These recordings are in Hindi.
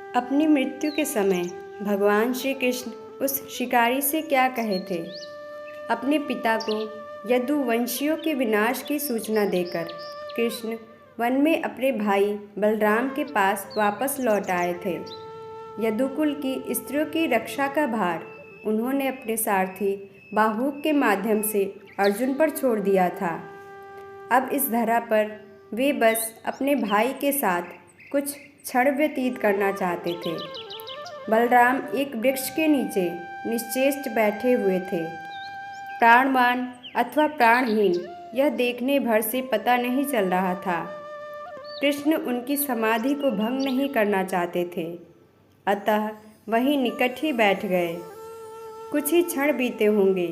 अपनी मृत्यु के समय भगवान श्री कृष्ण उस शिकारी से क्या कहे थे? अपने पिता को यदुवंशियों के विनाश की सूचना देकर कृष्ण वन में अपने भाई बलराम के पास वापस लौट आए थे। यदुकुल की स्त्रियों की रक्षा का भार उन्होंने अपने सारथी बाहुक के माध्यम से अर्जुन पर छोड़ दिया था। अब इस धरा पर वे बस अपने भाई के साथ कुछ क्षण व्यतीत करना चाहते थे। बलराम एक वृक्ष के नीचे निश्चेष्ट बैठे हुए थे, प्राणवान अथवा प्राणहीन यह देखने भर से पता नहीं चल रहा था। कृष्ण उनकी समाधि को भंग नहीं करना चाहते थे, अतः वहीं निकट ही बैठ गए। कुछ ही क्षण बीते होंगे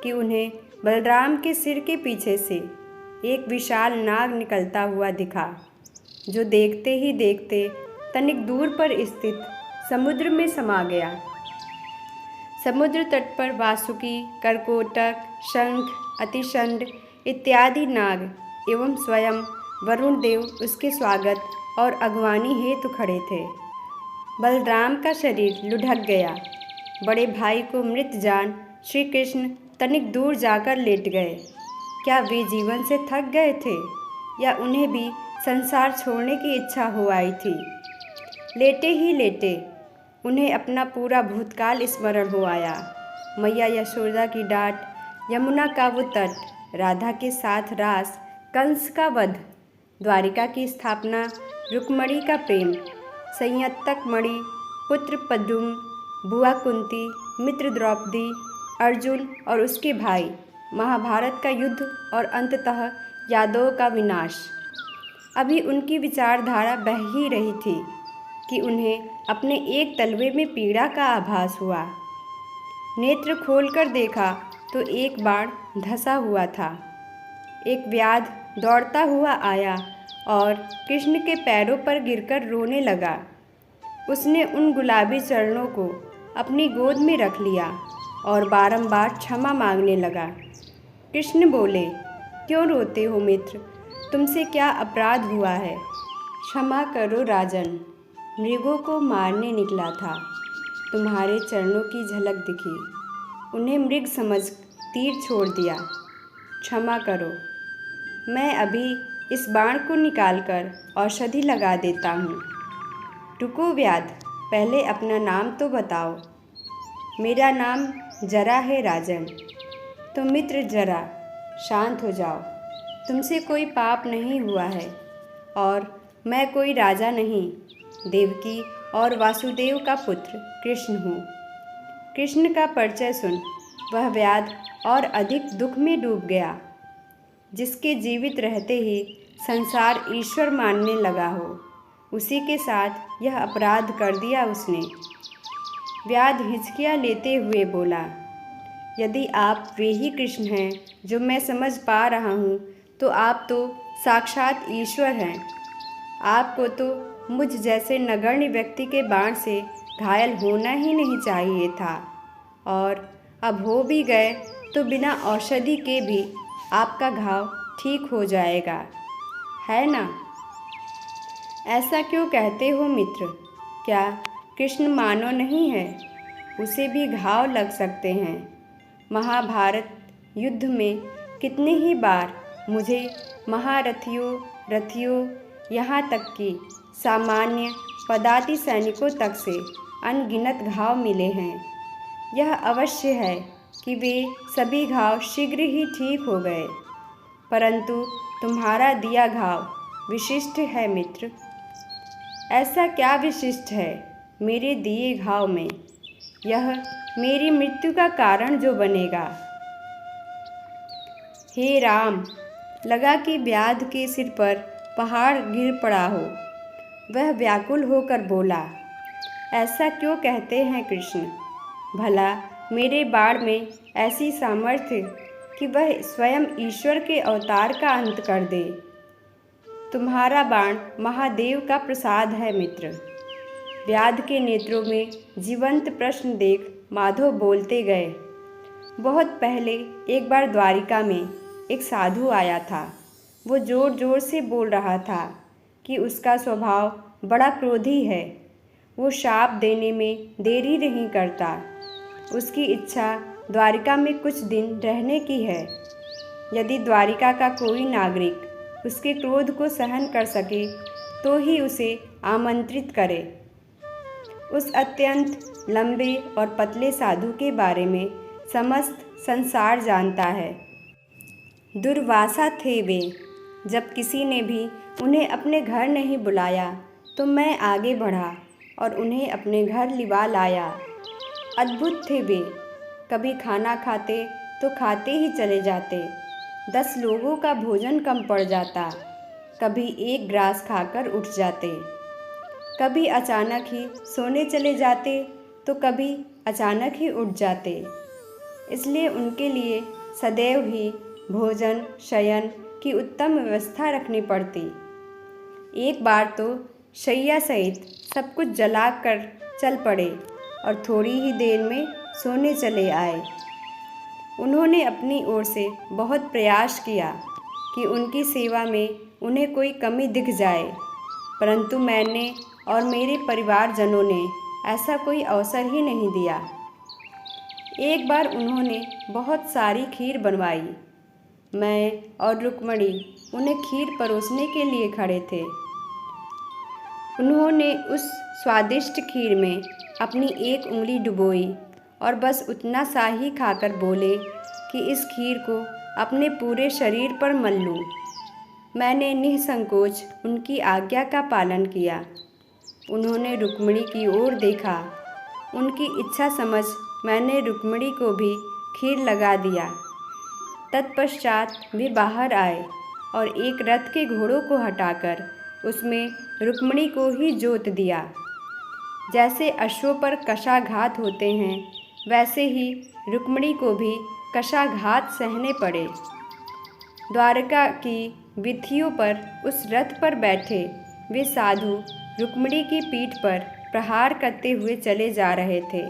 कि उन्हें बलराम के सिर के पीछे से एक विशाल नाग निकलता हुआ दिखा, जो देखते ही देखते तनिक दूर पर स्थित समुद्र में समा गया। समुद्र तट पर वासुकी, करकोटक, शंख, अतिशंड इत्यादि नाग एवं स्वयं वरुण देव उसके स्वागत और अगवानी हेतु खड़े थे। बलराम का शरीर लुढ़क गया। बड़े भाई को मृत जान श्री कृष्ण तनिक दूर जाकर लेट गए। क्या वे जीवन से थक गए थे या उन्हें भी संसार छोड़ने की इच्छा हो आई थी? लेटे ही लेटे उन्हें अपना पूरा भूतकाल स्मरण हो आया। मैया यशोदा की डांट, यमुना का वो तट, राधा के साथ रास, कंस का वध, द्वारिका की स्थापना, रुक्मणी का प्रेम, संयतक मणि, पुत्र पद्म, बुआ कुंती, मित्र द्रौपदी, अर्जुन और उसके भाई, महाभारत का युद्ध और अंततः यादवों का विनाश। अभी उनकी विचारधारा बह ही रही थी कि उन्हें अपने एक तलवे में पीड़ा का आभास हुआ। नेत्र खोलकर देखा तो एक बाण धंसा हुआ था। एक व्याध दौड़ता हुआ आया और कृष्ण के पैरों पर गिरकर रोने लगा। उसने उन गुलाबी चरणों को अपनी गोद में रख लिया और बारंबार क्षमा मांगने लगा। कृष्ण बोले, क्यों रोते हो मित्र? तुमसे क्या अपराध हुआ है? क्षमा करो राजन, मृगों को मारने निकला था। तुम्हारे चरणों की झलक दिखी, उन्हें मृग समझ तीर छोड़ दिया। क्षमा करो, मैं अभी इस बाण को निकालकर औषधि लगा देता हूँ। रुको व्याध, पहले अपना नाम तो बताओ। मेरा नाम जरा है राजन। तो मित्र जरा, शांत हो जाओ। तुमसे कोई पाप नहीं हुआ है और मैं कोई राजा नहीं, देवकी और वासुदेव का पुत्र कृष्ण हूँ। कृष्ण का परिचय सुन वह व्याध और अधिक दुख में डूब गया, जिसके जीवित रहते ही संसार ईश्वर मानने लगा हो, उसी के साथ यह अपराध कर दिया उसने। व्याध हिचकियाँ लेते हुए बोला, यदि आप वे ही कृष्ण हैं जो मैं समझ पा रहा हूँ, तो आप तो साक्षात ईश्वर हैं। आपको तो मुझ जैसे नगण्य व्यक्ति के बाण से घायल होना ही नहीं चाहिए था, और अब हो भी गए तो बिना औषधि के भी आपका घाव ठीक हो जाएगा, है ना? ऐसा क्यों कहते हो मित्र? क्या कृष्ण मानव नहीं है? उसे भी घाव लग सकते हैं। महाभारत युद्ध में कितनी ही बार मुझे महारथियों, रथियों, यहाँ तक कि सामान्य पदाति सैनिकों तक से अनगिनत घाव मिले हैं। यह अवश्य है कि वे सभी घाव शीघ्र ही ठीक हो गए, परंतु तुम्हारा दिया घाव विशिष्ट है मित्र। ऐसा क्या विशिष्ट है मेरे दिए घाव में? यह मेरी मृत्यु का कारण जो बनेगा। हे राम, लगा कि व्याध के सिर पर पहाड़ गिर पड़ा हो। वह व्याकुल होकर बोला, ऐसा क्यों कहते हैं कृष्ण? भला मेरे बाण में ऐसी सामर्थ्य कि वह स्वयं ईश्वर के अवतार का अंत कर दे। तुम्हारा बाण महादेव का प्रसाद है मित्र। व्याध के नेत्रों में जीवंत प्रश्न देख माधव बोलते गए, बहुत पहले एक बार द्वारिका में एक साधु आया था। वो ज़ोर ज़ोर से बोल रहा था कि उसका स्वभाव बड़ा क्रोधी है। वो शाप देने में देरी नहीं करता। उसकी इच्छा द्वारिका में कुछ दिन रहने की है। यदि द्वारिका का कोई नागरिक उसके क्रोध को सहन कर सके तो ही उसे आमंत्रित करे। उस अत्यंत लंबे और पतले साधु के बारे में समस्त संसार जानता है। दुर्वासा थे वे। जब किसी ने भी उन्हें अपने घर नहीं बुलाया तो मैं आगे बढ़ा और उन्हें अपने घर लिवा लाया। अद्भुत थे वे। कभी खाना खाते तो खाते ही चले जाते। 10 लोगों का भोजन कम पड़ जाता। कभी एक ग्रास खाकर उठ जाते। कभी अचानक ही सोने चले जाते तो कभी अचानक ही उठ जाते। इसलिए उनके लिए सदैव ही भोजन शयन की उत्तम व्यवस्था रखनी पड़ती। एक बार तो शैया सहित सब कुछ जलाकर चल पड़े और थोड़ी ही देर में सोने चले आए। उन्होंने अपनी ओर से बहुत प्रयास किया कि उनकी सेवा में उन्हें कोई कमी दिख जाए, परंतु मैंने और मेरे परिवारजनों ने ऐसा कोई अवसर ही नहीं दिया। एक बार उन्होंने बहुत सारी खीर बनवाई। मैं और रुक्मणी उन्हें खीर परोसने के लिए खड़े थे। उन्होंने उस स्वादिष्ट खीर में अपनी एक उंगली डुबोई और बस उतना सा ही खाकर बोले कि इस खीर को अपने पूरे शरीर पर मल लूं। मैंने निसंकोच उनकी आज्ञा का पालन किया। उन्होंने रुक्मिणी की ओर देखा। उनकी इच्छा समझ मैंने रुक्मिणी को भी खीर लगा दिया। तत्पश्चात वे बाहर आए और एक रथ के घोड़ों को हटाकर उसमें रुक्मिणी को ही जोत दिया। जैसे अश्वों पर कशाघात होते हैं वैसे ही रुक्मिणी को भी कशाघात सहने पड़े। द्वारका की वीथियों पर उस रथ पर बैठे वे साधु रुक्मिणी की पीठ पर प्रहार करते हुए चले जा रहे थे।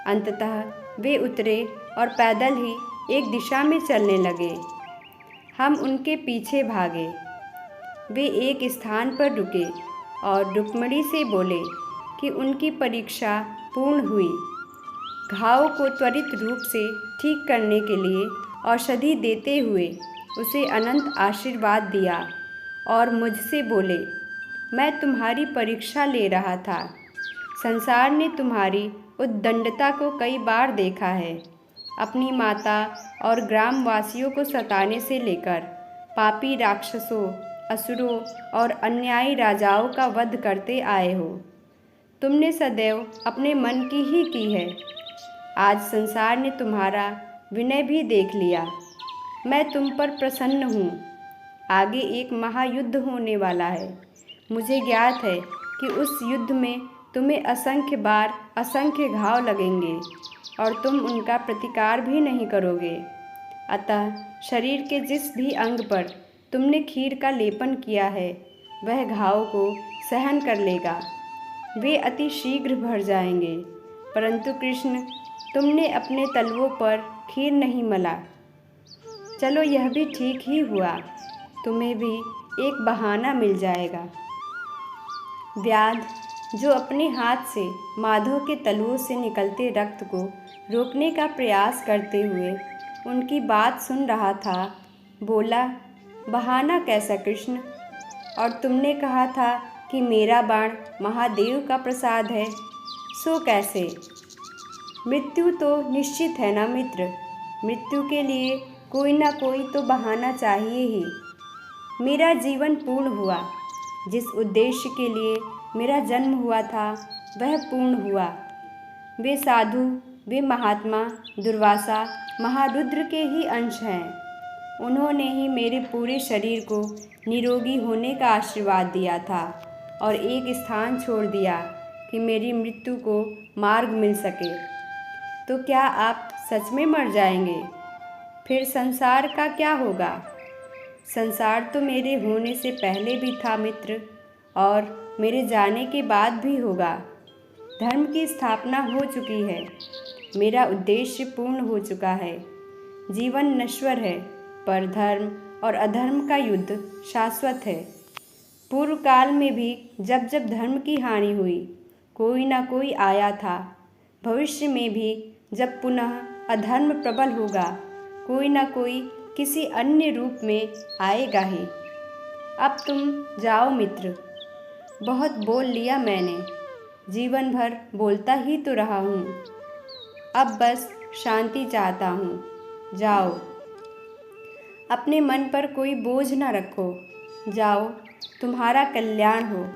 अंततः वे उतरे और पैदल ही एक दिशा में चलने लगे। हम उनके पीछे भागे। वे एक स्थान पर रुके और रुक्मिणी से बोले कि उनकी परीक्षा पूर्ण हुई। घाव को त्वरित रूप से ठीक करने के लिए औषधि देते हुए उसे अनंत आशीर्वाद दिया और मुझसे बोले, मैं तुम्हारी परीक्षा ले रहा था। संसार ने तुम्हारी उद्दंडता को कई बार देखा है। अपनी माता और ग्रामवासियों को सताने से लेकर पापी राक्षसों, असुरों और अन्यायी राजाओं का वध करते आए हो। तुमने सदैव अपने मन की ही की है। आज संसार ने तुम्हारा विनय भी देख लिया। मैं तुम पर प्रसन्न हूँ। आगे एक महायुद्ध होने वाला है। मुझे ज्ञात है कि उस युद्ध में तुम्हें असंख्य बार असंख्य घाव लगेंगे और तुम उनका प्रतिकार भी नहीं करोगे। अतः शरीर के जिस भी अंग पर तुमने खीर का लेपन किया है वह घाव को सहन कर लेगा। वे अति शीघ्र भर जाएंगे। परंतु कृष्ण, तुमने अपने तलवों पर खीर नहीं मला। चलो यह भी ठीक ही हुआ। तुम्हें भी एक बहाना मिल जाएगा। व्याध, जो अपने हाथ से माधव के तलवों से निकलते रक्त को रोकने का प्रयास करते हुए उनकी बात सुन रहा था, बोला, बहाना कैसा कृष्ण? और तुमने कहा था कि मेरा बाण महादेव का प्रसाद है, सो कैसे? मृत्यु तो निश्चित है ना मित्र। मृत्यु के लिए कोई ना कोई तो बहाना चाहिए ही। मेरा जीवन पूर्ण हुआ। जिस उद्देश्य के लिए मेरा जन्म हुआ था वह पूर्ण हुआ। वे साधु, वे महात्मा दुर्वासा महारुद्र के ही अंश हैं। उन्होंने ही मेरे पूरे शरीर को निरोगी होने का आशीर्वाद दिया था और एक स्थान छोड़ दिया कि मेरी मृत्यु को मार्ग मिल सके। तो क्या आप सच में मर जाएंगे? फिर संसार का क्या होगा? संसार तो मेरे होने से पहले भी था मित्र, और मेरे जाने के बाद भी होगा। धर्म की स्थापना हो चुकी है। मेरा उद्देश्य पूर्ण हो चुका है। जीवन नश्वर है, पर धर्म और अधर्म का युद्ध शाश्वत है। पूर्व काल में भी जब जब धर्म की हानि हुई, कोई ना कोई आया था। भविष्य में भी जब पुनः अधर्म प्रबल होगा, कोई ना कोई किसी अन्य रूप में आएगा ही। अब तुम जाओ मित्र, बहुत बोल लिया मैंने, जीवन भर बोलता ही तो रहा हूँ। अब बस शांति चाहता हूँ, जाओ। अपने मन पर कोई बोझ न रखो, जाओ, तुम्हारा कल्याण हो।